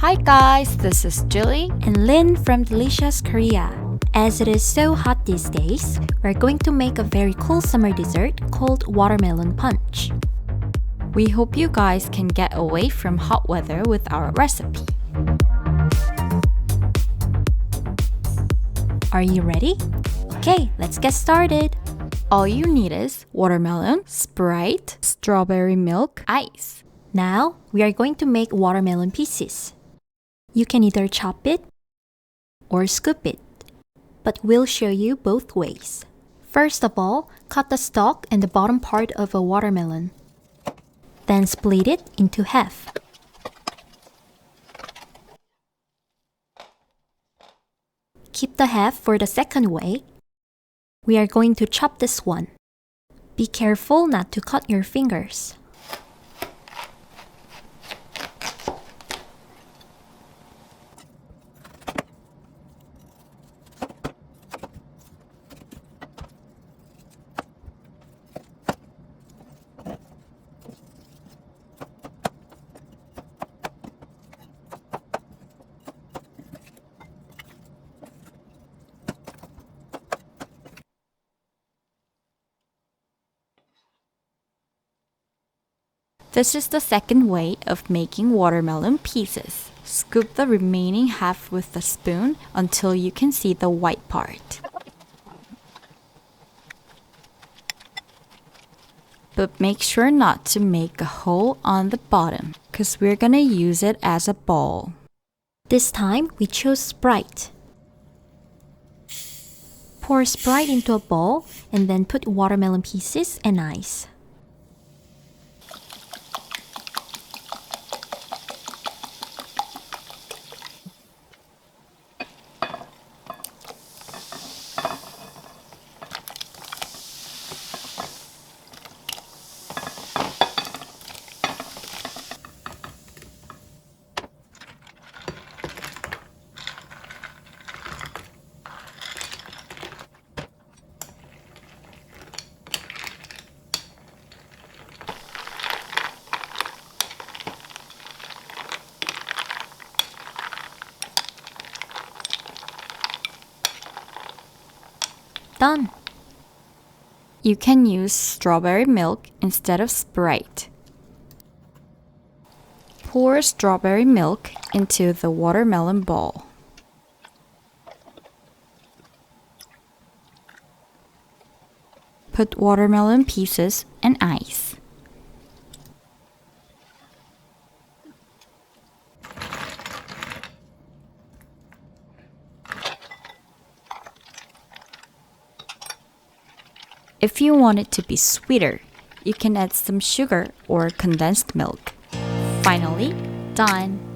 Hi guys, this is Julie and Lynn from Delicious Korea. As it is so hot these days, we're going to make a very cool summer dessert called watermelon punch. We hope you guys can get away from hot weather with our recipe. Are you ready? Okay, let's get started. All you need is watermelon, Sprite, strawberry milk, ice. Now, we are going to make watermelon pieces. You can either chop it or scoop it, but we'll show you both ways. First of all, cut the stalk and the bottom part of a watermelon. Then split it into half. Keep the half for the second way. We are going to chop this one. Be careful not to cut your fingers. This is the second way of making watermelon pieces. Scoop the remaining half with a spoon until you can see the white part. But make sure not to make a hole on the bottom, because we're gonna use it as a ball. This time, we chose Sprite. Pour Sprite into a bowl and then put watermelon pieces and ice. Done. You can use strawberry milk instead of Sprite. Pour strawberry milk into the watermelon bowl. Put watermelon pieces and ice. If you want it to be sweeter, you can add some sugar or condensed milk. Finally, done!